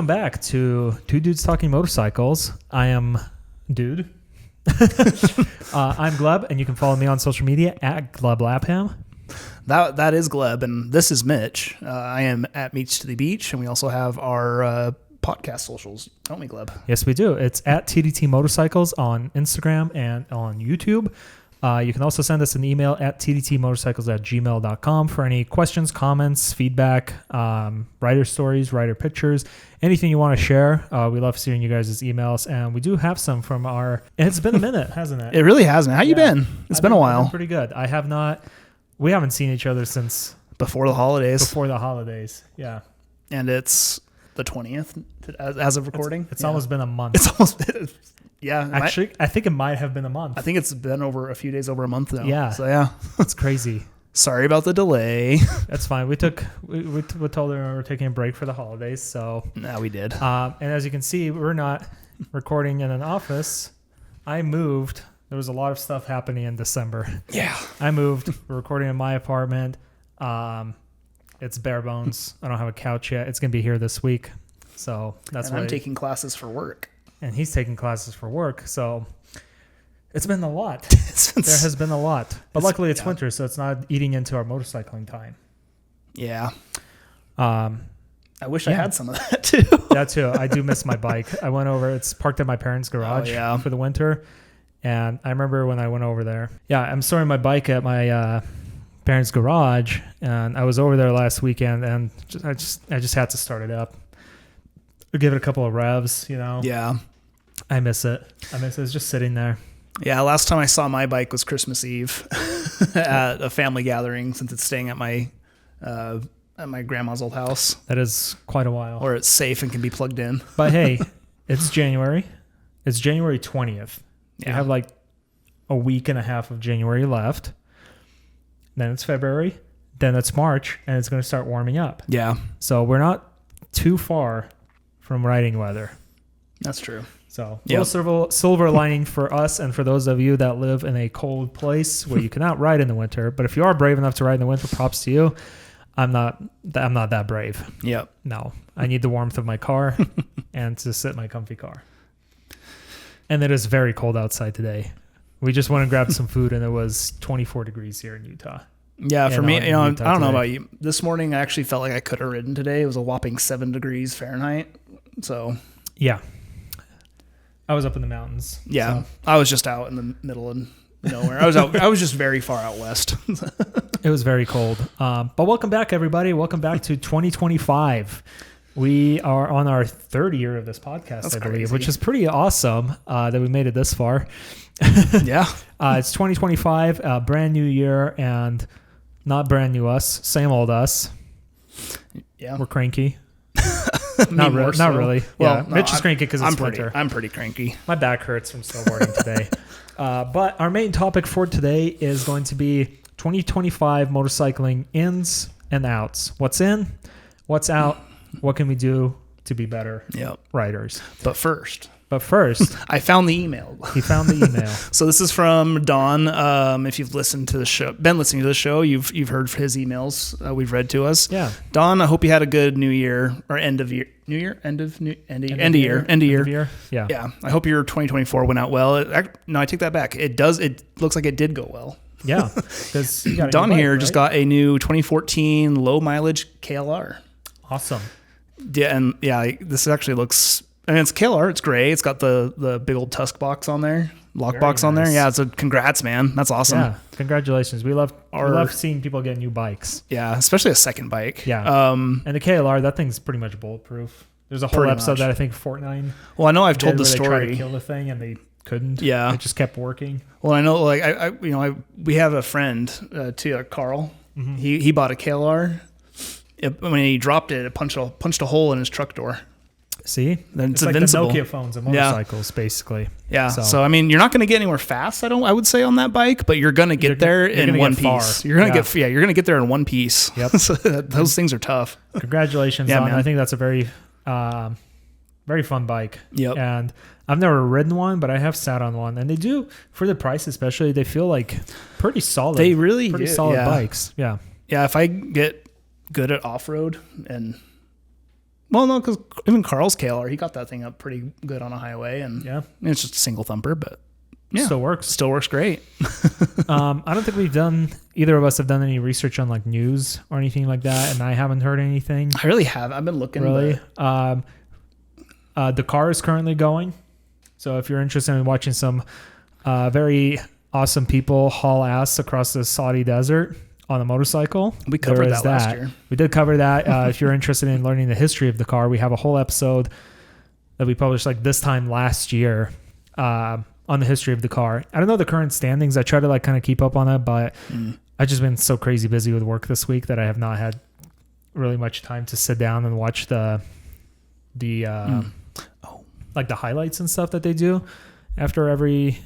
welcome back to Two Dudes Talking Motorcycles. I am Dude. I'm Gleb, and you can follow me on social media at GlebLapham. That is Gleb, and this is Mitch. I am at Meets to the Beach, and we also have our podcast socials, don't we, Gleb? Yes, we do. It's at tdtmotorcycles on Instagram and on YouTube. You can also send us an email at tdtmotorcycles@gmail.com for any questions, comments, feedback, rider stories, rider pictures, anything you want to share. We love seeing you guys' emails, and we do have some from our... It's been a minute, hasn't it? It really has, man. How you been? It's been a while. I've been pretty good. I have not... We haven't seen each other since... Before the holidays. Yeah. And it's the 20th as of recording. It's almost been a month. It's almost been... Yeah. Actually, I think it might have been a month. I think it's been over a few days over a month now. Yeah. So, yeah. It's crazy. Sorry about the delay. That's fine. We told her we were taking a break for the holidays, so... No, we did. And as you can see, we're not recording in an office. I moved. There was a lot of stuff happening in December. Yeah. I moved. We're recording in my apartment. It's bare bones. I don't have a couch yet. It's going to be here this week. So that's why I'm taking classes for work. And he's taking classes for work. So it's been a lot. There has been a lot. But luckily it's winter, so it's not eating into our motorcycling time. Yeah. I wish I had some of that too. That too. I do miss my bike. I went over. It's parked at my parents' garage for the winter. And I remember when I went over there. Yeah, I'm storing my bike at my parents' garage. And I was over there last weekend, and I just had to start it up. Give it a couple of revs, you know. Yeah. I miss it. It's just sitting there. Yeah, last time I saw my bike was Christmas Eve at a family gathering, since it's staying at my grandma's old house. That is quite a while. Or it's safe and can be plugged in. But hey, it's January. It's January 20th. Yeah. You have like a week and a half of January left. Then it's February. Then it's March, and it's going to start warming up. Yeah. So we're not too far from riding weather. That's true. So little silver lining for us and for those of you that live in a cold place where you cannot ride in the winter. But if you are brave enough to ride in the winter, props to you. I'm not that brave. Yep. No, I need the warmth of my car and to sit in my comfy car. And it is very cold outside today. We just went and grabbed some food, and it was 24 degrees here in Utah. Yeah, for me, I don't know about you. This morning, I actually felt like I could have ridden today. It was a whopping 7 degrees Fahrenheit. So, yeah, I was up in the mountains. Yeah, so. I was just out in the middle of nowhere. I was just very far out west. It was very cold. But welcome back, everybody. Welcome back to 2025. We are on our third year of this podcast, I believe, crazy. Which is pretty awesome that we made it this far. Yeah. It's 2025, brand new year, and not brand new us, same old us. Yeah. We're cranky. Not really. Well, yeah. Mitch is cranky because it's winter. I'm pretty cranky. My back hurts from snowboarding today. But our main topic for today is going to be 2025 motorcycling ins and outs. What's in? What's out? What can we do to be better riders? But first, I found the email. He found the email. So this is from Don. If you've listened to the show, been listening to the show, you've heard his emails. We've read to us. Yeah. Don, I hope you had a good New Year or end of year. End of year. Yeah. Yeah. I hope your 2024 went out well. No, I take that back. It does. It looks like it did go well. Yeah. Because Don here just got a new 2014 low mileage KLR. Awesome. Yeah, and this actually looks. I mean, it's KLR. It's gray. It's got the big old tusk box on there, lock box on there. Yeah, so congrats, man. That's awesome. Yeah, congratulations. We love seeing people get new bikes. Yeah, especially a second bike. Yeah. And the KLR, that thing's pretty much bulletproof. There's a whole episode that I think Fortnite. Well, I know I've told the story. They tried to kill the thing and they couldn't. Yeah, it just kept working. Well, I know, like we have a friend too, Carl. Mm-hmm. He bought a KLR. When he dropped it, it punched a hole in his truck door. See, then it's like invincible. The Nokia phones and motorcycles, basically. Yeah. So I mean, you're not going to get anywhere fast. I would say on that bike, but you're going to get there in one piece. You're going to you're going to get there in one piece. Yep. So those things are tough. Congratulations, Don. I think that's a very, very fun bike. Yep. And I've never ridden one, but I have sat on one, and they do, for the price especially, they feel like pretty solid. They really pretty solid bikes. Yeah. Yeah. If I get good at off-road and Well, no, because even Carl's KLR, he got that thing up pretty good on a highway, and Yeah. it's just a single thumper, but yeah, Still works. Still works great. I don't think either of us have done any research on like news or anything like that, and I haven't heard anything. I really have. I've been looking. Really? The car is currently going. So if you're interested in watching some very awesome people haul ass across the Saudi desert on a motorcycle, we covered that last year. We did cover that. If you're interested in learning the history of the car, we have a whole episode that we published like this time last year on the history of the car. I don't know the current standings. I try to like kind of keep up on it, but I've just been so crazy busy with work this week that I have not had really much time to sit down and watch like the highlights and stuff that they do after every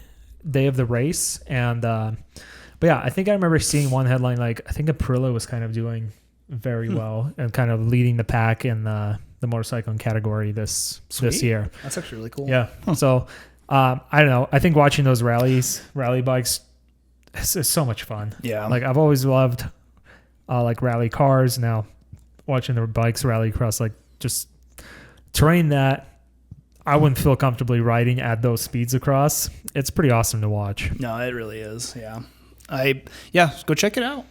day of the race. And but yeah, I think I remember seeing one headline, like I think Aprilia was kind of doing very well and kind of leading the pack in the motorcycling category this year. That's actually really cool. Yeah. So I don't know. I think watching those rally bikes is so much fun. Yeah. Like I've always loved like rally cars. Now watching the bikes rally across like just terrain that I wouldn't feel comfortably riding at those speeds across. It's pretty awesome to watch. No, it really is. Yeah. Go check it out.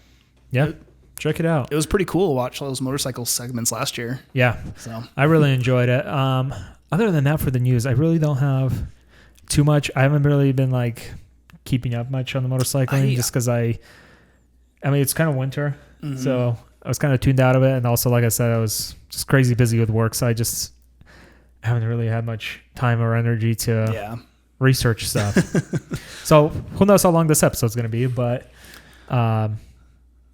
Yeah. Check it out. It was pretty cool to watch all those motorcycle segments last year. Yeah. So I really enjoyed it. Other than that, for the news, I really don't have too much. I haven't really been like keeping up much on the motorcycling just because I mean, it's kind of winter. Mm-hmm. So I was kind of tuned out of it. And also, like I said, I was just crazy busy with work. So I just haven't really had much time or energy to research stuff. So who knows how long this episode's going to be, but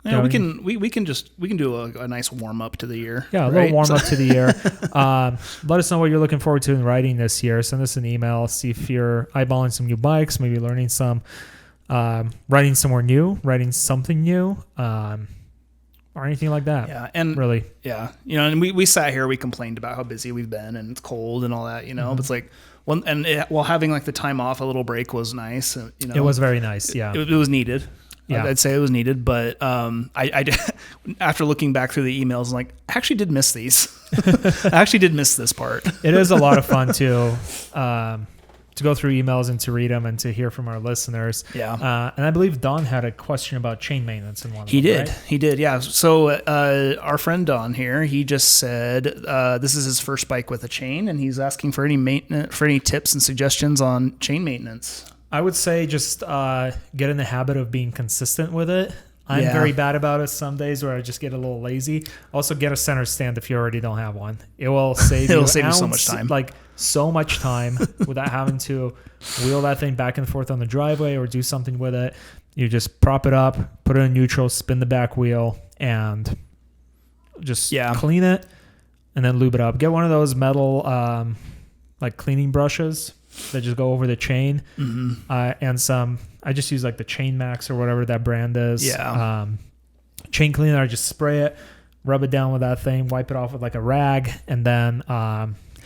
we can do a nice warm up to the year. Yeah, a little warm up to the year. Let us know what you're looking forward to in riding this year. Send us an email. See if you're eyeballing some new bikes, maybe learning some, riding somewhere new, riding something new, or anything like that. Yeah, and really, yeah, and we sat here, we complained about how busy we've been and it's cold and all that, but it's like while having like the time off, a little break was nice. It was very nice. Yeah, it was needed. Yeah, I'd say it was needed, but I did, after looking back through the emails, I'm like, I actually did miss these. I actually did miss this part. It is a lot of fun to go through emails and to read them and to hear from our listeners. Yeah. And I believe Don had a question about chain maintenance in one of them. Right? He did. Yeah. So our friend Don here, he just said this is his first bike with a chain, and he's asking for any tips and suggestions on chain maintenance. I would say just get in the habit of being consistent with it. I'm very bad about it some days where I just get a little lazy. Also, get a center stand if you already don't have one. It will save you so much time. Like so much time without having to wheel that thing back and forth on the driveway or do something with it. You just prop it up, put it in neutral, spin the back wheel, and just clean it and then lube it up. Get one of those metal like cleaning brushes that just go over the chain, and some. I just use like the Chain Max or whatever that brand is. Yeah. Chain cleaner. I just spray it, rub it down with that thing, wipe it off with like a rag, and then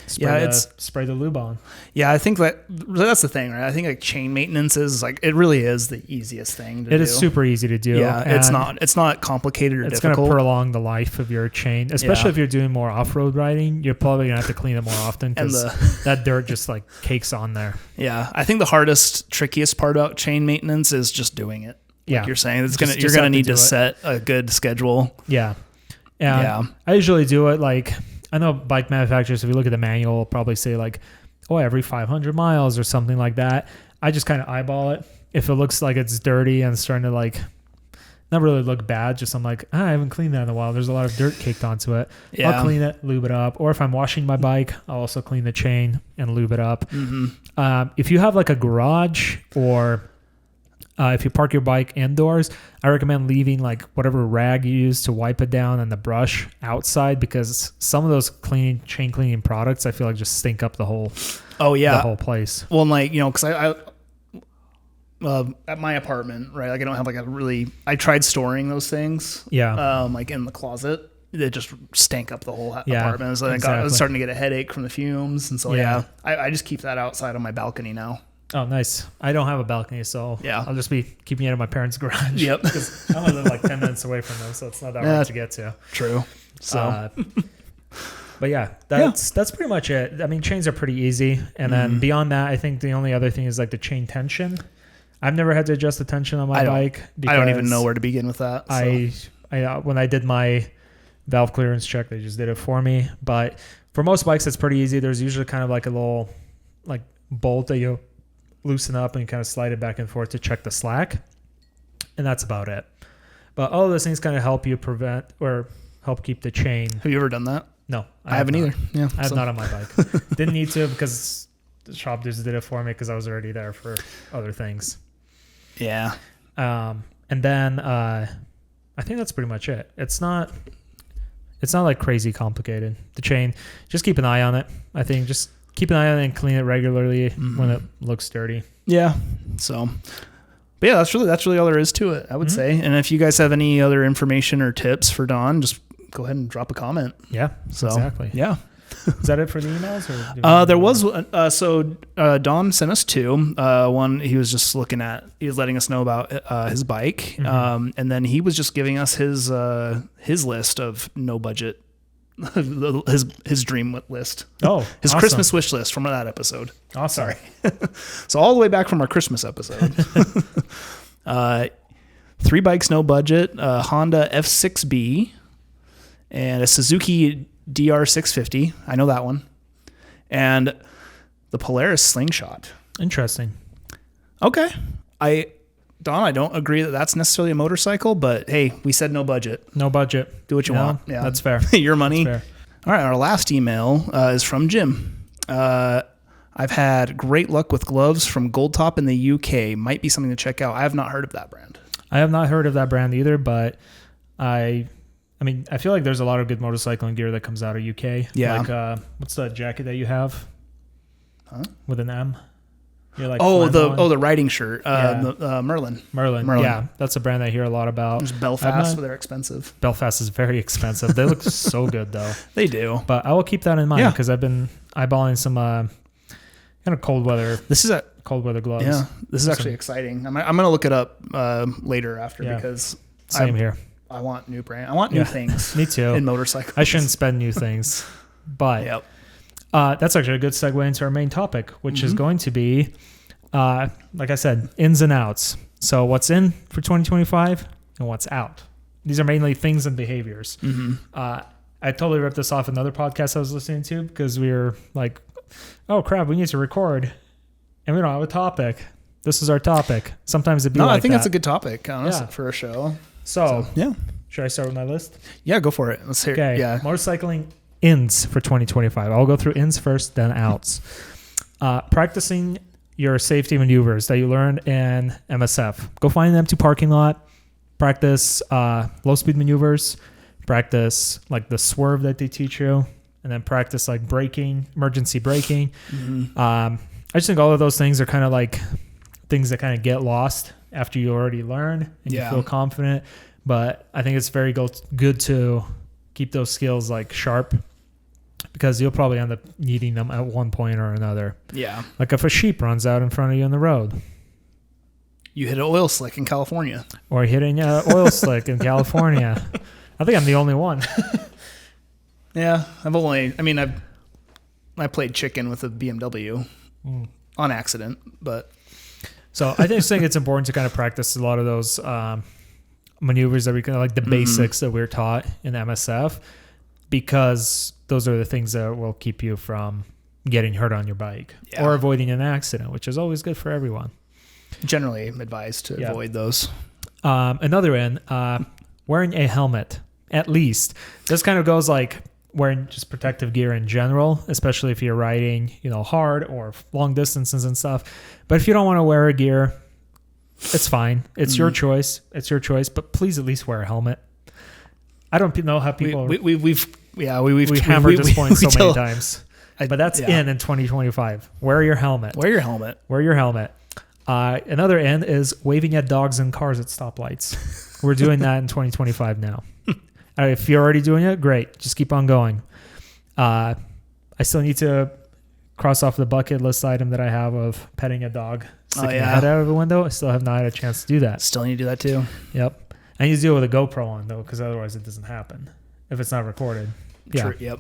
spray the lube on. Yeah, I think that's the thing, right? I think like chain maintenance is like it really is the easiest thing to do. It is super easy to do. Yeah, it's not complicated or it's difficult. It's going to prolong the life of your chain, especially if you're doing more off-road riding. You're probably going to have to clean it more often because that dirt just like cakes on there. Yeah, I think the hardest, trickiest part about chain maintenance is just doing it. Like you're saying, you're going to need to set a good schedule. Yeah. I usually do it like. I know bike manufacturers, if you look at the manual, will probably say like, every 500 miles or something like that. I just kind of eyeball it. If it looks like it's dirty and starting to like, not really look bad, just I'm like, I haven't cleaned that in a while. There's a lot of dirt caked onto it. Yeah. I'll clean it, lube it up. Or if I'm washing my bike, I'll also clean the chain and lube it up. Mm-hmm. If you have like a garage or if you park your bike indoors, I recommend leaving like whatever rag you use to wipe it down and the brush outside, because some of those chain cleaning products I feel like just stink up the whole place. Well, like, because I at my apartment, right, like I don't have like I tried storing those things like in the closet. It just stank up the whole apartment. So I was starting to get a headache from the fumes, and so I just keep that outside on my balcony now. Oh, nice. I don't have a balcony, so I'll just be keeping it in my parents' garage. Yep. Because I only live like 10 minutes away from them, so it's not that hard to get to. True. So, But yeah, that's pretty much it. I mean, chains are pretty easy. And then beyond that, I think the only other thing is like the chain tension. I've never had to adjust the tension on my bike. I don't even know where to begin with that. So. I when I did my valve clearance check, they just did it for me. But for most bikes, it's pretty easy. There's usually kind of like a little like bolt that you loosen up and you kind of slide it back and forth to check the slack. And that's about it. But all of those things kind of help you prevent or help keep the chain. Have you ever done that? No, I haven't either. Yeah, I have not on my bike. Didn't need to because the shop just did it for me because I was already there for other things. Yeah. And then I think that's pretty much it. It's not like crazy complicated. The chain, just keep an eye on it. I think just keep an eye on it and clean it regularly when it looks dirty. Yeah. So. But yeah, that's really all there is to it, I would say. And if you guys have any other information or tips for Don, just go ahead and drop a comment. Yeah, exactly. Yeah. Is that it for the emails? Or there was Don sent us two. One he was just letting us know about his bike, and then he was just giving us his list of no budget, his dream list. Oh, his awesome. Christmas wish list from that episode. Awesome. Sorry. So all the way back from our Christmas episode. 3 bikes, no budget, Honda F6B and a Suzuki DR650. I know that one. And the Polaris Slingshot. Interesting. Okay. Don, I don't agree that that's necessarily a motorcycle, but hey, we said no budget. No budget. Do what you want. Yeah, that's fair. Your money. That's fair. All right. Our last email is from Jim. I've had great luck with gloves from Gold Top in the UK. Might be something to check out. I have not heard of that brand. I have not heard of that brand either, but I feel like there's a lot of good motorcycling gear that comes out of UK. Yeah. Like, what's the jacket that you have? Huh? With an M? You're like the riding shirt. Merlin. Merlin. Yeah, that's a brand I hear a lot about. There's Belfast, but they're expensive. Belfast is very expensive. They look so good though. They do. But I will keep that in mind because I've been eyeballing some kind of cold weather. This is cold weather gloves. Yeah, this is actually exciting. I'm gonna look it up later after because same here. I want new brand. I want new things. Me too. In motorcycles. I shouldn't spend new things, but that's actually a good segue into our main topic, which is going to be, like I said, ins and outs. So what's in for 2025 and what's out. These are mainly things and behaviors. I totally ripped this off another podcast I was listening to because we were like, oh crap, we need to record and we don't have a topic. This is our topic. Sometimes it'd be like I think that's a good topic, honestly, for a show. So should I start with my list? Yeah, go for it. Let's hear it. Okay. Yeah. Motorcycling ins for 2025. I'll go through ins first, then outs. Practicing your safety maneuvers that you learned in MSF. Go find an empty parking lot. Practice low speed maneuvers. Practice like the swerve that they teach you. And then practice like braking, emergency braking. I just think all of those things are kind of like things that kind of get lost after you already learn and you feel confident. But I think it's very good to keep those skills like sharp because you'll probably end up needing them at one point or another. Yeah. Like if a sheep runs out in front of you on the road. You hit an oil slick in California. Or hitting an oil slick in California. I think I'm the only one. Yeah. I played chicken with a BMW on accident, but. So I just think it's important to kind of practice a lot of those maneuvers that we can, like the basics that we're taught in MSF, because those are the things that will keep you from getting hurt on your bike or avoiding an accident, which is always good for everyone. Generally advised to avoid those. Another end, wearing a helmet, at least. This kind of goes like wearing just protective gear in general, especially if you're riding, hard or long distances and stuff. But if you don't want to wear a gear, it's fine. It's your choice. It's your choice. But please at least wear a helmet. I don't know how people we've hammered this point so many times. But that's in 2025. Wear your helmet. Wear your helmet. Wear your helmet. Another end is waving at dogs and cars at stoplights. We're doing that in 2025 now. If you're already doing it, great. Just keep on going. I still need to cross off the bucket list item that I have of petting a dog, sticking a head out of the window. I still have not had a chance to do that. Still need to do that too. Yep. I need to do it with a GoPro on though, because otherwise it doesn't happen if it's not recorded. Yeah. True. Yep.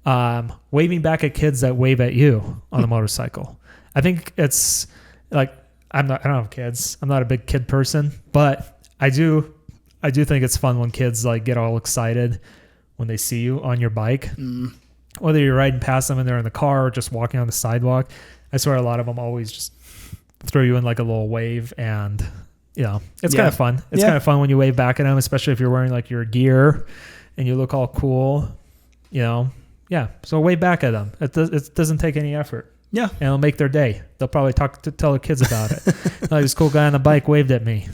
Waving back at kids that wave at you on a motorcycle. I think it's like, I don't have kids. I'm not a big kid person, but I do think it's fun when kids like get all excited when they see you on your bike. Whether you're riding past them and they're in the car or just walking on the sidewalk. I swear a lot of them always just throw you in like a little wave, and it's kind of fun. It's kind of fun when you wave back at them, especially if you're wearing like your gear and you look all cool, So wave back at them. It doesn't take any effort. Yeah. And it'll make their day. They'll probably tell their kids about it. Like, this cool guy on the bike waved at me.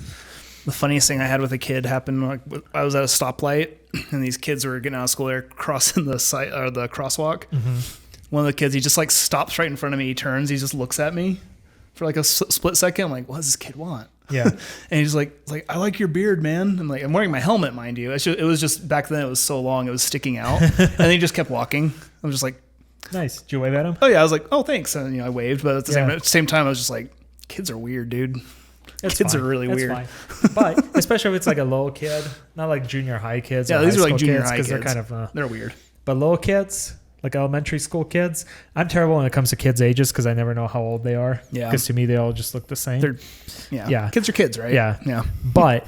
The funniest thing I had with a kid happened, like, I was at a stoplight and these kids were getting out of school. They're crossing the crosswalk. Mm-hmm. One of the kids, he just like stops right in front of me. He turns, he just looks at me for like a split second. I'm like, what does this kid want? Yeah. And he's like, I like your beard, man. I'm like, I'm wearing my helmet, mind you. It was just, back then it was so long, it was sticking out. And then he just kept walking. I'm just like, nice. Did you wave at him? Oh yeah. I was like, oh, thanks. And I waved, but at the same time, I was just like, kids are weird, dude. Kids are really weird. Fine. But especially if it's like a little kid, not like junior high kids. Yeah, these are like junior high kids. They're kind of they're weird. But little kids, like elementary school kids, I'm terrible when it comes to kids' ages because I never know how old they are. Yeah. Because to me, they all just look the same. Yeah. Kids are kids, right? Yeah. Yeah. But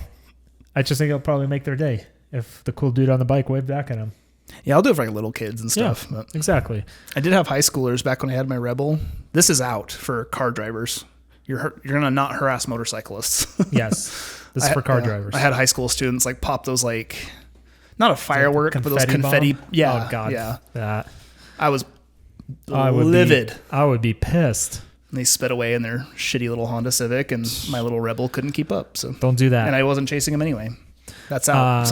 I just think it'll probably make their day if the cool dude on the bike waved back at them. Yeah, I'll do it for like little kids and stuff. Yeah, exactly. I did have high schoolers back when I had my Rebel. This is out for car drivers. You're gonna not harass motorcyclists. Yes, this is for car drivers. I had high school students like pop those, like, not a firework, but those confetti. Bomb? Yeah. Oh God. Yeah. That. I was livid. I would be pissed. And they sped away in their shitty little Honda Civic, and my little Rebel couldn't keep up. So don't do that. And I wasn't chasing them anyway. That's out.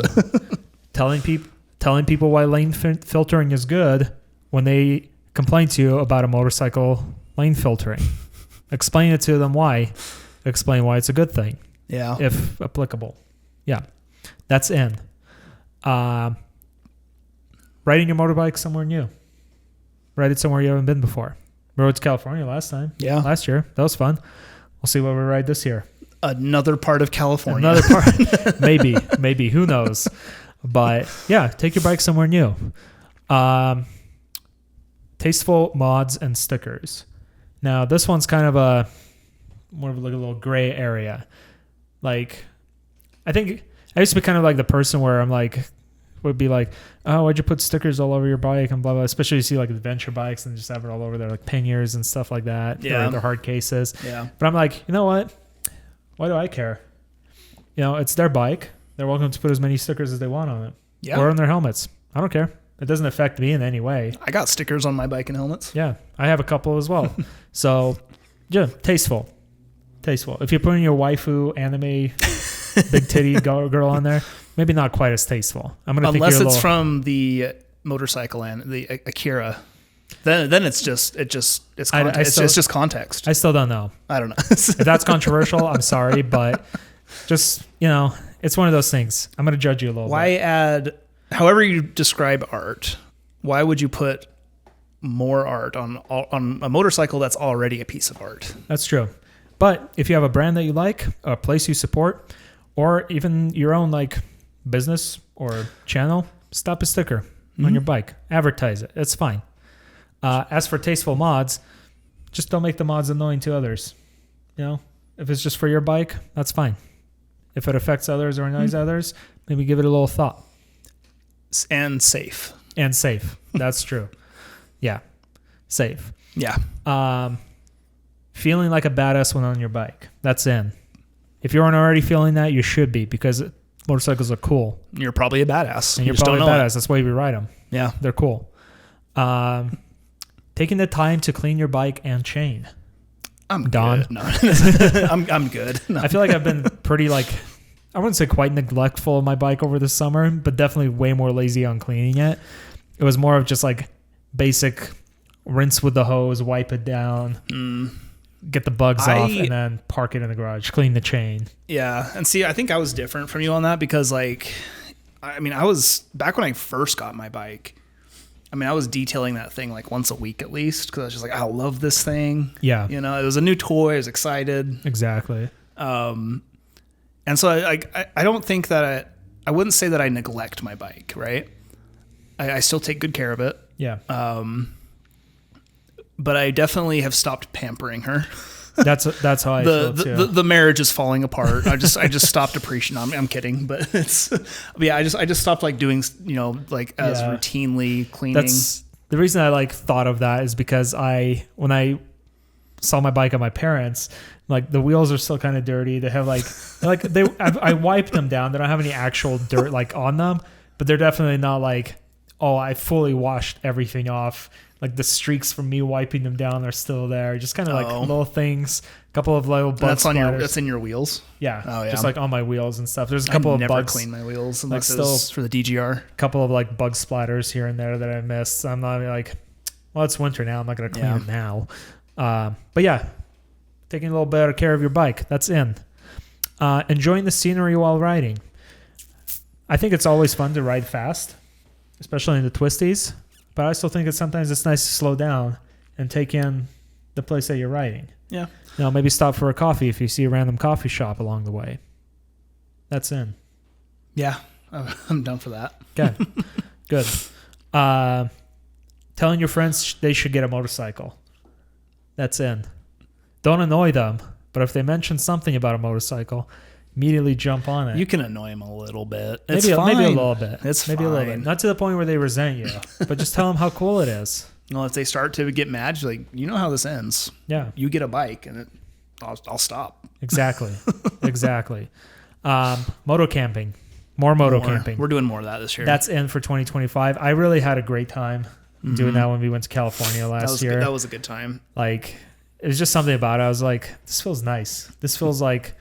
Telling people why lane filtering is good when they complain to you about a motorcycle lane filtering. Explain it to them why. Explain why it's a good thing. Yeah. If applicable. Yeah. That's in. Riding your motorbike somewhere new. Ride it somewhere you haven't been before. We rode to California last time. Yeah. Last year. That was fun. We'll see what we ride this year. Another part of California. Another part. Maybe. Who knows? But yeah, take your bike somewhere new. Tasteful mods and stickers. Now, this one's kind of more of like a little gray area. Like, I think I used to be kind of like the person where I'm like, would be like, oh, why'd you put stickers all over your bike and blah, blah. Especially you see like adventure bikes and just have it all over there, like panniers and stuff like that. Yeah. Or their hard cases. Yeah. But I'm like, you know what? Why do I care? It's their bike. They're welcome to put as many stickers as they want on it. Yeah. Or on their helmets. I don't care. It doesn't affect me in any way. I got stickers on my bike and helmets. Yeah, I have a couple as well. So, yeah, tasteful. If you're putting your waifu anime big titty girl on there, maybe not quite as tasteful. Unless it's from the motorcycle and the Akira, then it's just context. I still don't know. I don't know. If that's controversial, I'm sorry, but just it's one of those things. I'm gonna judge you a little. Why add? However you describe art, why would you put more art on a motorcycle that's already a piece of art? That's true. But if you have a brand that you like, a place you support, or even your own like business or channel, stop a sticker on your bike. Advertise it. It's fine. As for tasteful mods, just don't make the mods annoying to others. If it's just for your bike, that's fine. If it affects others or annoys others, maybe give it a little thought. And safe. That's true. Yeah. Safe. Yeah. Feeling like a badass when on your bike. That's in. If you aren't already feeling that, you should be, because motorcycles are cool. You're probably a badass. And you're probably a badass. That's why we ride them. Yeah. They're cool. Taking the time to clean your bike and chain. I'm Don. Good. No. I'm good. No. I feel like I've been pretty I wouldn't say quite neglectful of my bike over the summer, but definitely way more lazy on cleaning it. It was more of just like basic rinse with the hose, wipe it down, get the bugs off, and then park it in the garage, clean the chain. Yeah. And see, I think I was different from you on that because I was back when I first got my bike. I was detailing that thing like once a week at least because I was just like, I love this thing. Yeah. It was a new toy. I was excited. Exactly. And so I don't think that I wouldn't say that I neglect my bike, right? I still take good care of it. Yeah. But I definitely have stopped pampering her. That's how I feel too. The marriage is falling apart. I just stopped appreciating. I'm kidding, but I just stopped like doing, as routinely cleaning. That's the reason I like thought of that is because when I saw my bike at my parents', like the wheels are still kind of dirty. They have I wiped them down. They don't have any actual dirt like on them, but they're definitely not like, oh, I fully washed everything off. Like the streaks from me wiping them down are still there. Just kind of like little things, a couple of little bug splatters. That's in your wheels? Yeah. Oh, yeah. Just like on my wheels and stuff. There's a couple of bugs. I never clean my wheels unless it's for the DGR. A couple of like bug splatters here and there that I missed. So I'm not like, well, it's winter now. I'm not going to clean it now. But yeah, taking a little better care of your bike. That's in. Enjoying the scenery while riding. I think it's always fun to ride fast, especially in the twisties. But I still think sometimes it's nice to slow down and take in the place that you're riding. Yeah. Maybe stop for a coffee if you see a random coffee shop along the way. That's in. Yeah, I'm down for that. Okay, good. Telling your friends they should get a motorcycle. That's in. Don't annoy them, but if they mention something about a motorcycle, immediately jump on it. You can annoy them a little bit. Maybe a little bit. It's maybe fine. A little bit. Not to the point where they resent you, but just tell them how cool it is. Well, if they start to get mad, you're like, you know how this ends. Yeah. You get a bike, and I'll stop. Exactly. Exactly. Moto camping. More moto camping. We're doing more of that this year. That's in for 2025. I really had a great time doing that when we went to California last year. That was a good time. Like, it was just something about it. I was like, this feels nice. This feels like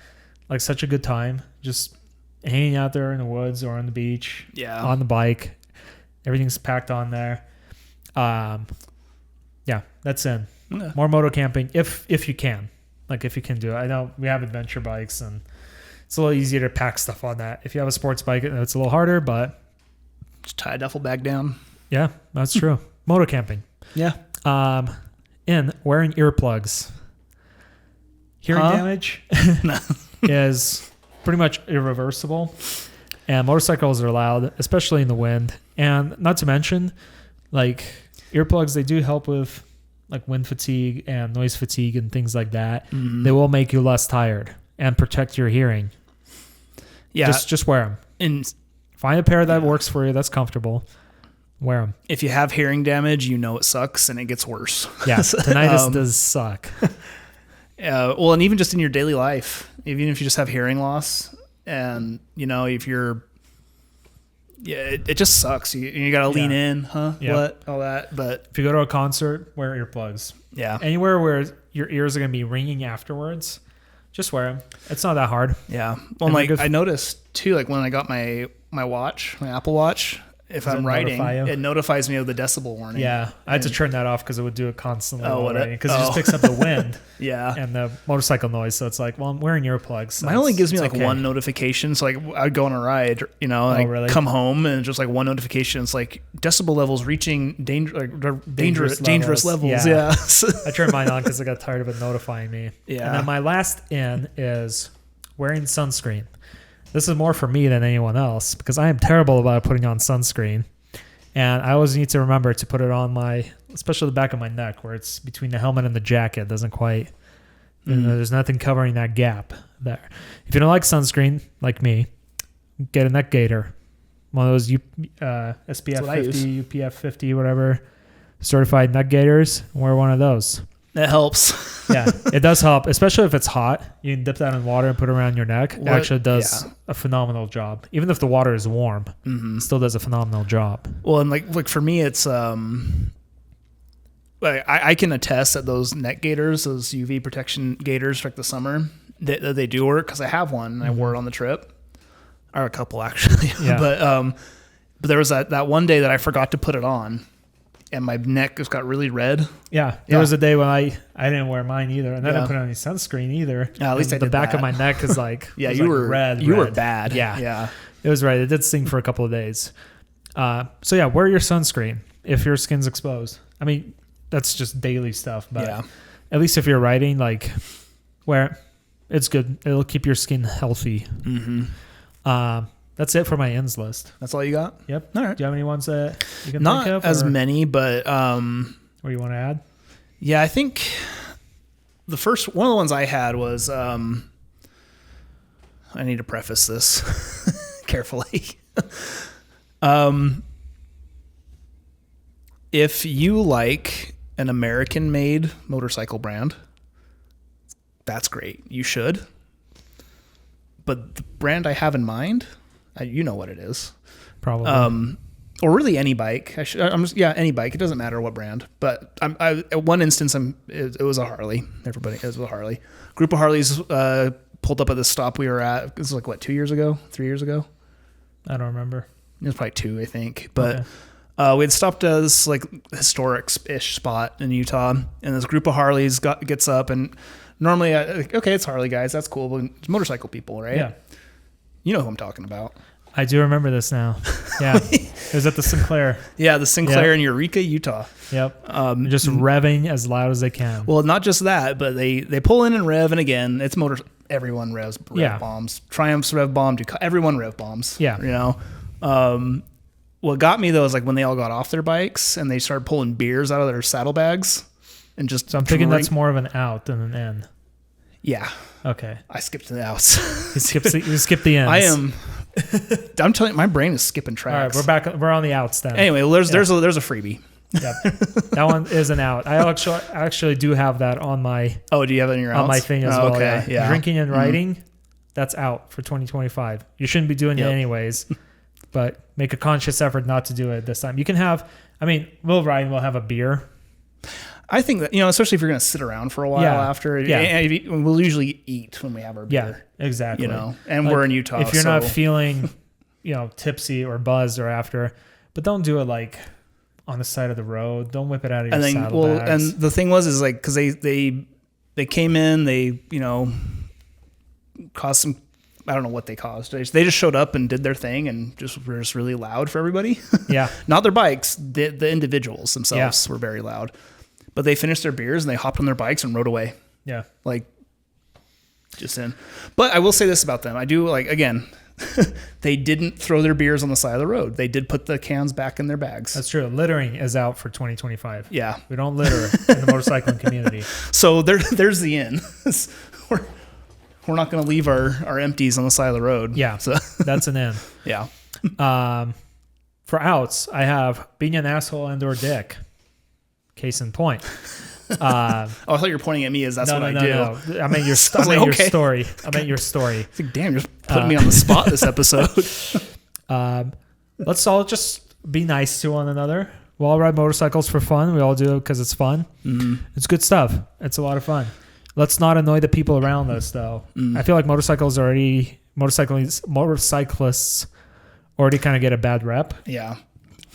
such a good time. Just hanging out there in the woods or on the beach. Yeah. On the bike. Everything's packed on there. Yeah, that's in. Yeah. More moto camping if you can. Like, if you can do it. I know we have adventure bikes and it's a little easier to pack stuff on that. If you have a sports bike, it's a little harder, but just tie a duffel bag down. Yeah, that's true. Moto camping. Yeah. In wearing earplugs. Hearing damage is pretty much irreversible, and motorcycles are loud, especially in the wind. And not to mention, like, earplugs, they do help with like wind fatigue and noise fatigue and things like that. Mm-hmm. They will make you less tired and protect your hearing. Yeah, just wear them. And find a pair that works for you, that's comfortable. Wear them. If you have hearing damage, you know it sucks and it gets worse. Yeah, tinnitus does suck. Well, and even just in your daily life, even if you just have hearing loss, and if you're, it just sucks. You got to lean in, what, all that. But if you go to a concert, wear earplugs. Yeah, anywhere where your ears are going to be ringing afterwards, just wear them. It's not that hard. Yeah. Well, I noticed too, like when I got my watch, my Apple Watch. If I'm riding, it notifies me of the decibel warning. Yeah, I had to turn that off because it would do it constantly because it just picks up the wind. Yeah, and the motorcycle noise. So it's like, well, I'm wearing earplugs. So mine only gives me one notification. So like I'd go on a ride, really? Come home and just like one notification. It's like decibel levels reaching dangerous levels. Yeah. I turned mine on because I got tired of it notifying me. Yeah, and then my last in is wearing sunscreen. This is more for me than anyone else because I am terrible about putting on sunscreen. And I always need to remember to put it on especially the back of my neck where it's between the helmet and the jacket. It doesn't quite, there's nothing covering that gap there. If you don't like sunscreen, like me, get a neck gaiter. One of those SPF 50, UPF 50, whatever, certified neck gaiters. Wear one of those. That helps. Yeah, it does help, especially if it's hot. You can dip that in water and put it around your neck. It actually does a phenomenal job. Even if the water is warm, it still does a phenomenal job. Well, and like for me, it's I can attest that those neck gaiters, those UV protection gaiters for like the summer, they do work because I have one and I wore it on the trip, or a couple actually. Yeah. But there was that one day that I forgot to put it on. And my neck just got really red. Yeah. There was a day when I didn't wear mine either. And I didn't put on any sunscreen either. At least I did the back of my neck is like, you were red. You were bad. Yeah. Yeah. It was red. It did sting for a couple of days. So yeah, wear your sunscreen if your skin's exposed. I mean, that's just daily stuff. But at least if you're riding, like, wear it. It's good. It'll keep your skin healthy. Mm-hmm. That's it for my ends list. That's all you got? Yep. All right. Do you have any ones that you can Not think of? as many, but or you want to add? Yeah, I think one of the ones I had was I need to preface this carefully. If you like an American-made motorcycle brand, that's great. You should. But the brand I have in mind, you know what it is. Probably. Or really any bike. Any bike. It doesn't matter what brand. But at one instance, it was a Harley. It was a Harley. Group of Harleys pulled up at the stop we were at. This was like, 2 years ago? 3 years ago? I don't remember. It was probably 2, I think. But we had stopped at this like historic-ish spot in Utah, and this group of Harleys gets up, and normally, okay, it's Harley guys, that's cool, but it's motorcycle people, right? Yeah. You know who I'm talking about. I do remember this now. Yeah. It was at the Sinclair. Yeah, the Sinclair in Eureka, Utah. Yep. Just revving as loud as they can. Well, not just that, but they pull in and rev, and again, it's everyone rev bombs. Triumphs rev bomb, everyone rev bombs. Yeah. You know? What got me though is like when they all got off their bikes and they started pulling beers out of their saddlebags and just. So I'm thinking that's more of an out than an in. Yeah. Okay. I skipped the outs. You skip the ends. I'm telling you, my brain is skipping tracks. All right, we're on the outs then. Anyway, there's a freebie. Yep. That one is an out. I actually do have that on my. Oh, do you have it in your outs? On my thing as well. Okay. Yeah. Drinking and riding, that's out for 2025. You shouldn't be doing it anyways, but make a conscious effort not to do it this time. You can have. We'll have a beer. I think that, especially if you're going to sit around for a while after. Yeah. We'll usually eat when we have our beer. Yeah, exactly. And we're in Utah. If you're not feeling, tipsy or buzzed or after, but don't do it like on the side of the road. Don't whip it out of your saddlebags. And the thing was like, because they came in, they, caused some, I don't know what they caused. They just showed up and did their thing and were just really loud for everybody. Yeah. Not their bikes. The individuals themselves were very loud. But they finished their beers and they hopped on their bikes and rode away. Yeah. Like, just in. But I will say this about them. I do, again, they didn't throw their beers on the side of the road. They did put the cans back in their bags. That's true. Littering is out for 2025. Yeah. We don't litter in the motorcycling community. So there's the in. We're not going to leave our empties on the side of the road. Yeah. So that's an in. Yeah. For outs, I have being an asshole and or dick. Case in point. I thought you were pointing at me as that's what I do. No. I meant your story. I meant your story. It's like, damn, you're just putting me on the spot this episode. Let's all just be nice to one another. We all ride motorcycles for fun. We all do it because it's fun. Mm-hmm. It's good stuff. It's a lot of fun. Let's not annoy the people around us, though. I feel like motorcyclists already kind of get a bad rep. Yeah.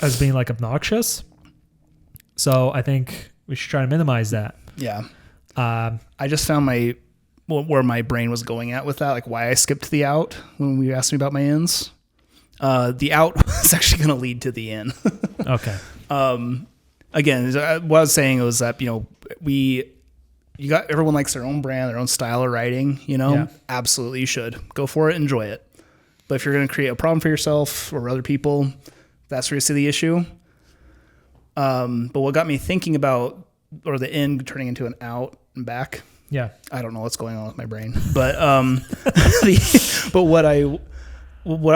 As being like obnoxious. So I think we should try to minimize that. Yeah. I just found where my brain was going at with that, like why I skipped the out when we asked me about my ins. The out was actually going to lead to the in. Okay. Again, what I was saying was that, everyone likes their own brand, their own style of riding, Yeah. Absolutely you should. Go for it, enjoy it. But if you're going to create a problem for yourself or other people, that's where you see the issue. But what got me thinking about, or the in turning into an out and back. Yeah. I don't know what's going on with my brain, but, but what I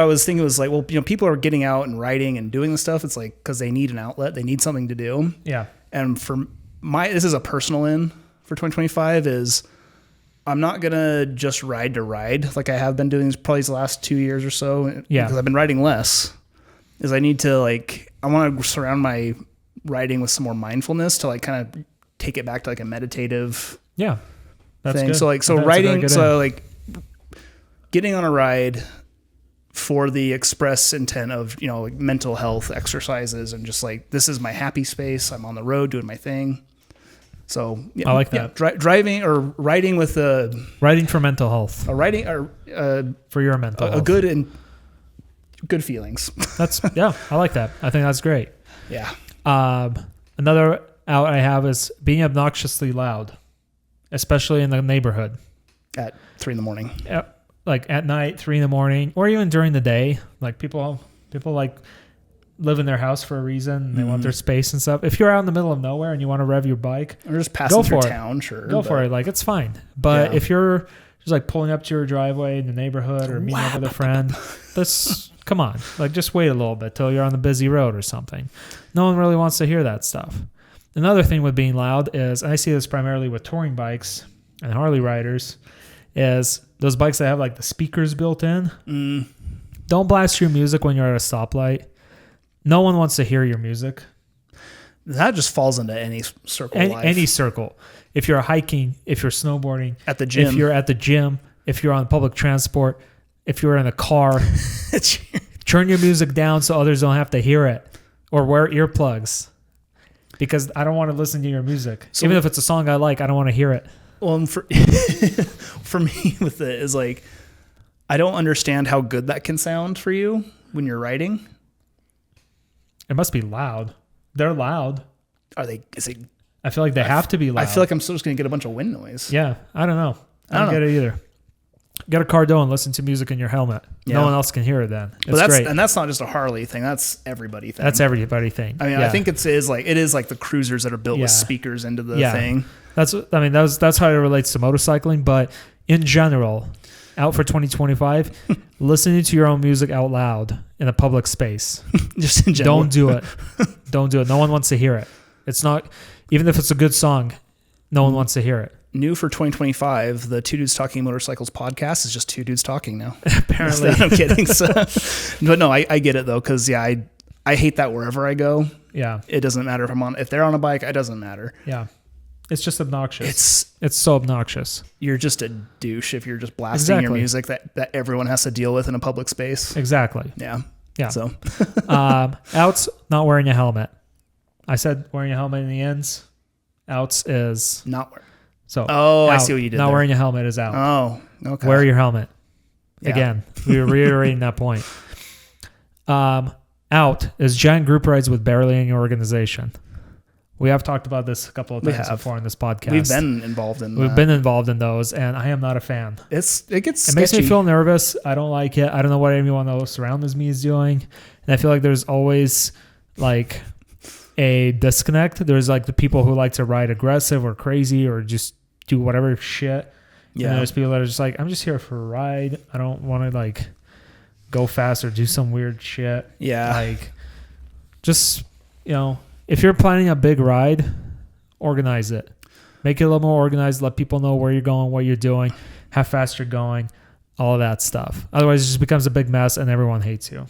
was thinking was like, well, people are getting out and riding and doing the stuff. It's like, cause they need an outlet. They need something to do. Yeah. And this is a personal in for 2025 is I'm not going to just ride to ride. Like I have been doing probably the last 2 years or so. Yeah. Because I've been riding less is I need to I want to surround my riding with some more mindfulness to kind of take it back to a meditative that's thing. Good. So riding, getting on a ride for the express intent of, mental health exercises and just this is my happy space. I'm on the road doing my thing. So I like that. Driving or riding with riding for mental health, riding or for your mental health. Good feelings. I like that. I think that's great. Yeah. Another out I have is being obnoxiously loud, especially in the neighborhood. At 3 a.m. like at night, 3 a.m, or even during the day. Like people like live in their house for a reason. And they want their space and stuff. If you're out in the middle of nowhere and you want to rev your bike, or just passing through town, sure, go for it. Like it's fine. But if you're just like pulling up to your driveway in the neighborhood or meeting up with a friend, come on, like just wait a little bit till you're on the busy road or something. No one really wants to hear that stuff. Another thing with being loud is, and I see this primarily with touring bikes and Harley riders, is those bikes that have like the speakers built in. Don't blast your music when you're at a stoplight. No one wants to hear your music. That just falls into any circle of life. Any circle. If you're hiking, if you're snowboarding, at the gym, if you're at the gym, if you're on public transport, if you're in a car, turn your music down so others don't have to hear it, or wear earplugs, because I don't want to listen to your music. So, even if it's a song I like, I don't want to hear it. Well, for me with it is like, I don't understand how good that can sound for you when you're writing. It must be loud. They're loud. Are they? I feel like they have to be loud. I feel like I'm still just going to get a bunch of wind noise. Yeah, I don't know. I don't get it either. Get a car door and listen to music in your helmet. Yeah. No one else can hear it then. It's great. And that's not just a Harley thing. That's everybody thing. That's everybody thing. I mean, I think it is like the cruisers that are built with speakers into the thing. That's how it relates to motorcycling. But in general, out for 2025, listening to your own music out loud in a public space. Just in general. Don't do it. Don't do it. No one wants to hear it. It's not, even if it's a good song, no one wants to hear it. New for 2025, the Two Dudes Talking Motorcycles podcast is just two dudes talking now. Apparently. I'm kidding. But no, I get it though, because I hate that wherever I go. Yeah. It doesn't matter if they're on a bike, it doesn't matter. Yeah. It's just obnoxious. It's so obnoxious. You're just a douche if you're just blasting your music that everyone has to deal with in a public space. Exactly. Yeah. Yeah. So outs, not wearing a helmet. I said wearing a helmet in the ends. Outs is not wearing. So I see what you did. Not wearing a helmet is out. Oh, okay. Wear your helmet. Yeah. Again, we were reiterating that point. Out is giant group rides with barely any organization. We have talked about this a couple of times before on this podcast. We've been involved in those, and I am not a fan. It makes me feel nervous. I don't like it. I don't know what anyone else around me is doing, and I feel like there's always like a disconnect. There's like the people who like to ride aggressive or crazy or just do whatever shit. Yeah. And there's people that are just like, I'm just here for a ride. I don't want to like go fast or do some weird shit. Yeah. Like just, if you're planning a big ride, organize it. Make it a little more organized. Let people know where you're going, what you're doing, how fast you're going, all of that stuff. Otherwise, it just becomes a big mess and everyone hates you.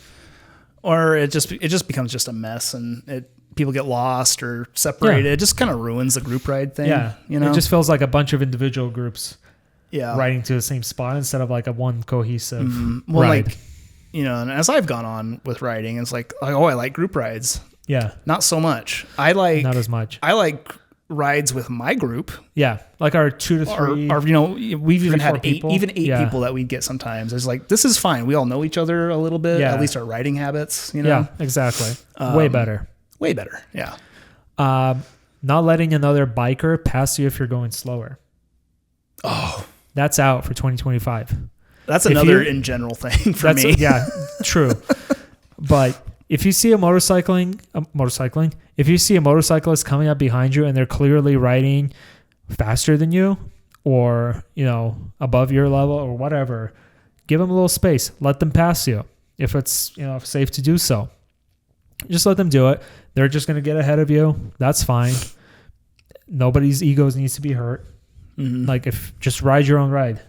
Or it just becomes just a mess and people get lost or separated. Yeah. It just kind of ruins the group ride thing. Yeah. It just feels like a bunch of individual groups riding to the same spot instead of like a one cohesive ride. Like, and as I've gone on with riding, it's like, I like group rides. Yeah. Not so much. Not as much. I like rides with my group. Yeah. Like our 2 to 3. Or we've even had 8 people that we'd get sometimes. It's like, this is fine. We all know each other a little bit, at least our riding habits, Yeah, exactly. Way better. Way better. Yeah. Not letting another biker pass you if you're going slower. Oh. That's out for 2025. That's another in general thing for me. True. But if you see if you see a motorcyclist coming up behind you and they're clearly riding faster than you or, above your level or whatever, give them a little space. Let them pass you if it's, safe to do so. Just let them do it. They're just going to get ahead of you. That's fine. Nobody's egos needs to be hurt. Mm-hmm. Like just ride your own ride.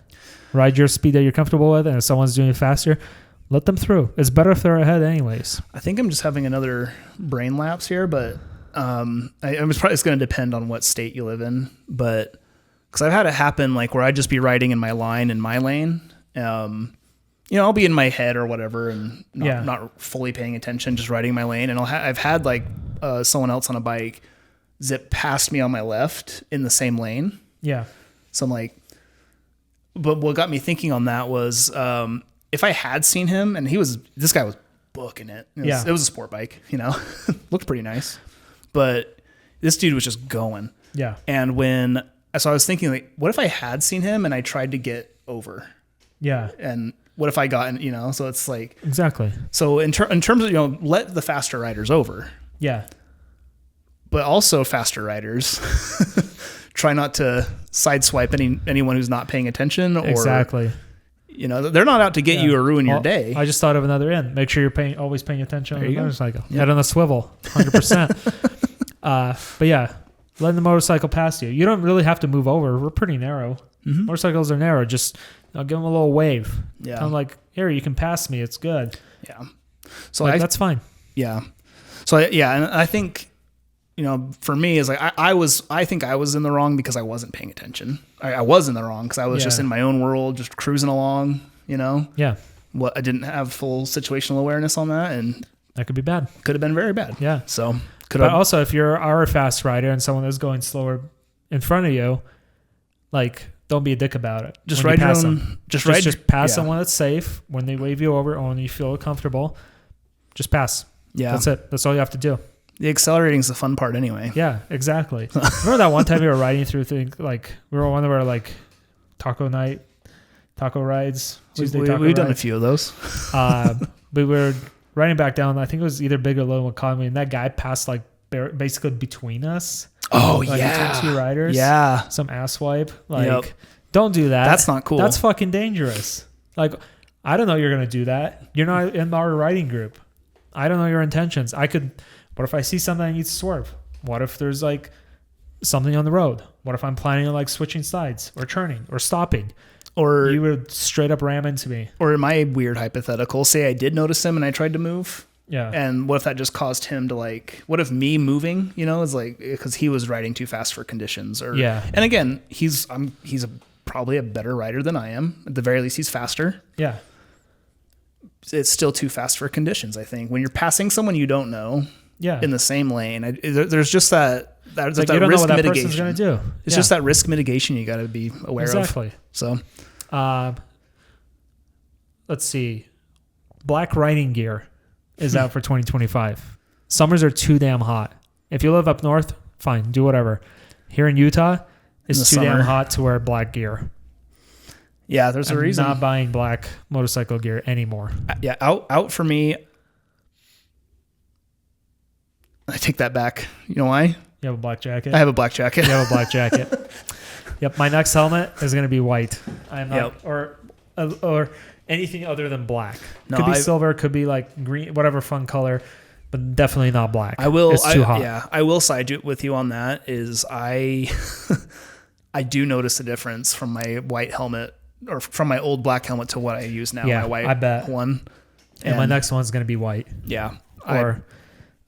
Ride your speed that you're comfortable with, and if someone's doing it faster, let them through. It's better if they're ahead anyways. I think I'm just having another brain lapse here, but it's going to depend on what state you live in. But because I've had it happen like where I'd just be riding in my line in my lane. I'll be in my head or whatever and not fully paying attention, just riding my lane. And I've had like someone else on a bike zip past me on my left in the same lane. Yeah. So I'm like, but what got me thinking on that was if I had seen him and this guy was booking it. It was a sport bike, looked pretty nice, but this dude was just going. Yeah. And so I was thinking like, what if I had seen him and I tried to get over? Yeah. And what if I got, so it's like. Exactly. So in terms of, let the faster riders over. Yeah. But also faster riders try not to sideswipe anyone who's not paying attention. Or, exactly. They're not out to get you or ruin your day. I just thought of another end. Make sure you're always paying attention on the motorcycle. Head on a swivel, 100%. But yeah, letting the motorcycle pass you. You don't really have to move over. We're pretty narrow. Mm-hmm. Motorcycles are narrow. Just give them a little wave. Yeah. I'm like, here, you can pass me. It's good. Yeah. So that's fine. Yeah. So and I think, for me is like, I think I was in the wrong because I wasn't paying attention. I was in the wrong because I was just in my own world, just cruising along, Yeah. I didn't have full situational awareness on that. And that could be bad. Could have been very bad. Yeah. So but also if you're a fast rider and someone is going slower in front of you, like, don't be a dick about it. Just ride your own. Just pass someone that's safe when they wave you over or when you feel comfortable. Just pass. Yeah. That's it. That's all you have to do. The accelerating is the fun part anyway. Yeah, exactly. Remember that one time we were riding through we were one of our like taco rides. We've done a few of those. We were riding back down. I think it was either Big or Little Economy, and that guy passed like basically between us. Oh, between two riders. Yeah. Some asswipe. Like, don't do that. That's not cool. That's fucking dangerous. Like, I don't know you're going to do that. You're not in our riding group. I don't know your intentions. What if I see something I need to swerve? What if there's like something on the road? What if I'm planning on like switching sides or turning or stopping? Or you would straight up ram into me. Or in my weird hypothetical, say I did notice him and I tried to move. Yeah. And what if that just caused him to what if me moving, is like, because he was riding too fast for conditions or, and again, he's probably a better rider than I am. At the very least, he's faster. Yeah. It's still too fast for conditions. I think when you're passing someone you don't know in the same lane, there's just that risk mitigation. Know what that person's gonna do. It's just that risk mitigation you got to be aware of. Exactly. So, let's see. Black riding gear is out for 2025. Summers are too damn hot. If you live up north, fine, do whatever. Here in Utah, it's too damn hot to wear black gear. Yeah, there's a reason. I'm not buying black motorcycle gear anymore. Yeah, out for me. I take that back. You know why? You have a black jacket? I have a black jacket. You have a black jacket. Yep, my next helmet is going to be white. I'm not, or anything other than black. No, could be silver, could be like green, whatever fun color, but definitely not black. It's too hot. Yeah, I will side with you on that. Is I do notice a difference from my white helmet or from my old black helmet to what I use now. Yeah, my white I bet. one. And my next one's going to be white. Yeah, or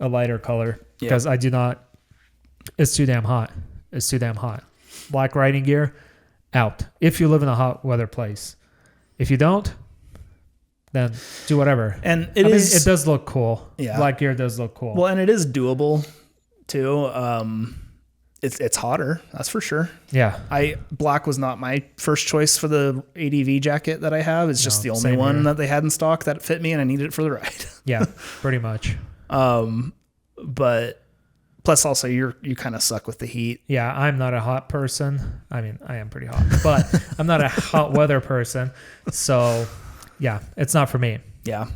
a lighter color because I do not. It's too damn hot. It's too damn hot. Black riding gear, out. If you live in a hot weather place. If you don't, then do whatever. And it does look cool. Yeah. Black gear does look cool. Well, and it is doable too. It's hotter, that's for sure. Yeah. Black was not my first choice for the ADV jacket that I have. It's just the only one that they had in stock that fit me and I needed it for the ride. Yeah, pretty much. But plus also you kind of suck with the heat. Yeah, I'm not a hot person. I mean, I am pretty hot, but I'm not a hot weather person. So yeah, it's not for me. Yeah.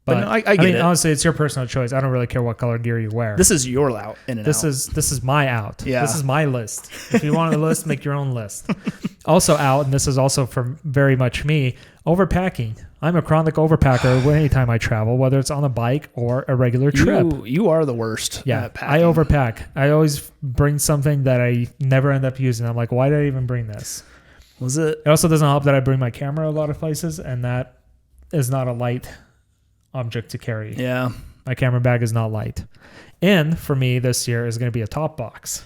But no, I get it. Honestly, it's your personal choice. I don't really care what color gear you wear. This is your out in and out. This is my out. Yeah. This is my list. If you want a list, make your own list. Also out, and this is also for very much me, overpacking. I'm a chronic overpacker anytime I travel, whether it's on a bike or a regular trip. You are the worst. Yeah, I overpack. I always bring something that I never end up using. I'm like, why did I even bring this? It also doesn't help that I bring my camera a lot of places, and that is not a light object to carry. Yeah. My camera bag is not light. And for me this year is going to be a top box.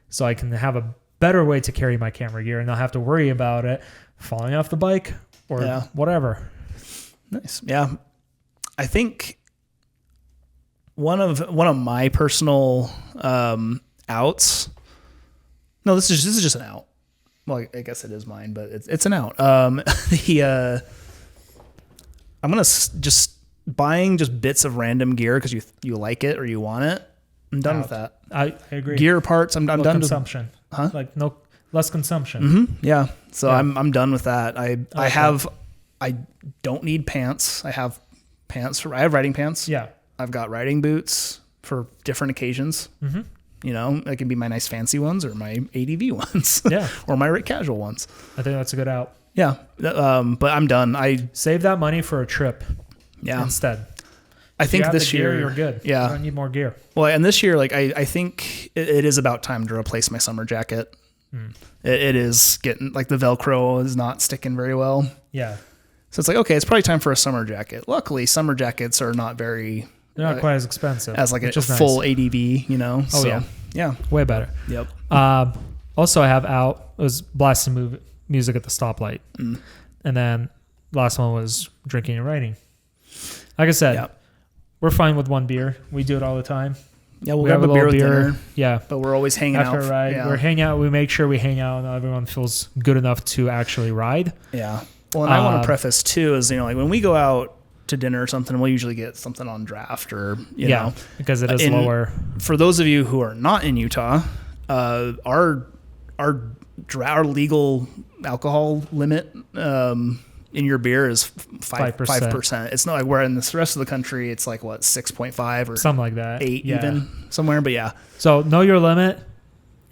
So I can have a better way to carry my camera gear and not have to worry about it falling off the bike or whatever. Nice. Yeah. I think one of my personal outs. No, this is just an out. Well, I guess it is mine, but it's an out. I'm going to just buying just bits of random gear because you like it or you want it. I'm done with that. I agree. Gear parts. I'm done. Consumption. Huh? Like no less consumption. Mm-hmm. Yeah. So I'm done with that. I don't need pants. I have riding pants. Yeah. I've got riding boots for different occasions. Mm-hmm. You know, they can be my nice fancy ones or my ADV ones. Yeah. Or my casual ones. I think that's a good out. Yeah. But I'm done. I save that money for a trip. Yeah. Instead. I think this year you're good. Yeah. You don't need more gear. Well, and this year, like I think it is about time to replace my summer jacket. It is getting like the Velcro is not sticking very well. Yeah. So it's like, okay, it's probably time for a summer jacket. Luckily, summer jackets are not very... They're not quite as expensive. As like a full ADV, you know? Oh, so, yeah. Yeah. Way better. Yep. Also, I have out, it was blasting music at the stoplight. And then last one was drinking and writing. Like I said, we're fine with one beer. We do it all the time. Yeah, we'll grab a beer with dinner. Yeah. But we're always hanging out. After a ride. Yeah. We're hanging out. We make sure we hang out and everyone feels good enough to actually ride. Yeah. Well, and I want to preface too is, you know, like when we go out to dinner or something, we'll usually get something on draft or, you know. Because it is lower. For those of you who are not in Utah, our legal alcohol limit in your beer is 5%. It's not like where in the rest of the country, it's like what, 6.5 or something like that. 8 even somewhere. But yeah. So know your limit.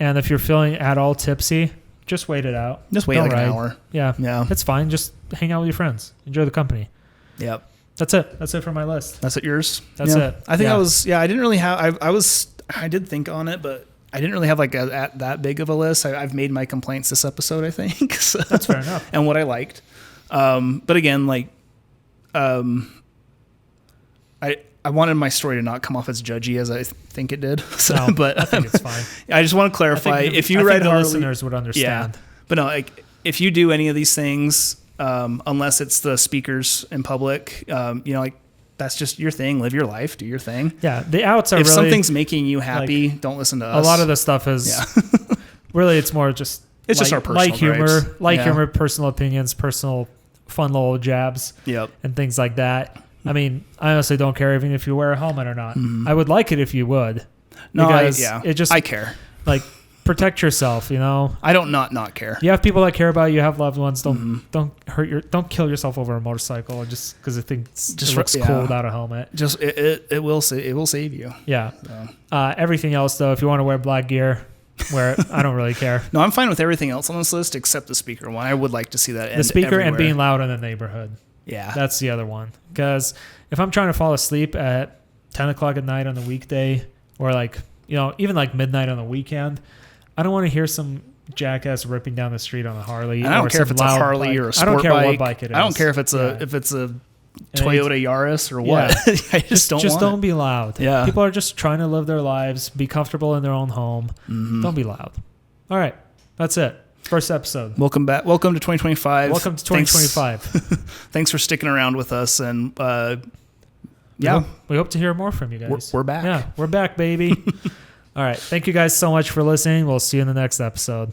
And if you're feeling at all tipsy, just wait it out. Just wait an hour. Yeah. Yeah. It's fine. Just hang out with your friends. Enjoy the company. Yep. That's it. That's it for my list. That's it. Yours? That's it. I think I didn't really have, I did think on it, but I didn't really have like that big of a list. I've made my complaints this episode, I think. So, that's fair enough. And what I liked. But again, like, I wanted my story to not come off as judgy as I think it did. So, no, but I think it's fine. I just want to clarify. If you read Harley, listeners would understand. Yeah, but no, like if you do any of these things, unless it's the speakers in public, you know, like that's just your thing. Live your life. Do your thing. Yeah, the outs are. If really, something's making you happy, like, don't listen to us. A lot of the stuff is really it's more just just our personal humor, personal opinions, personal fun little jabs, and things like that. I mean, I honestly don't care even if you wear a helmet or not. I would like it if you would. No, I care. Like, protect yourself, you know? I don't not care. You have people that care about you. You have loved ones. Don't kill yourself over a motorcycle just because it looks cool without a helmet. Just it will save you. Yeah. So. Everything else though, if you want to wear black gear, wear it. I don't really care. No, I'm fine with everything else on this list except the speaker one. I would like to see that. The speaker everywhere. And being loud in the neighborhood. Yeah. That's the other one. Because if I'm trying to fall asleep at 10 o'clock at night on the weekday or like, you know, even like midnight on the weekend, I don't want to hear some jackass ripping down the street on a Harley. And I don't care if it's a Harley bike. or a sport bike. I don't care what bike it is. I don't care if it's a Toyota Yaris or what. Yeah. I just don't be loud. Yeah. People are just trying to live their lives, be comfortable in their own home. Don't be loud. All right. That's it. First episode. Welcome back. Welcome to 2025. Welcome to 2025. Thanks for sticking around with us. And we hope to hear more from you guys. We're back. Yeah, we're back, baby. All right. Thank you guys so much for listening. We'll see you in the next episode.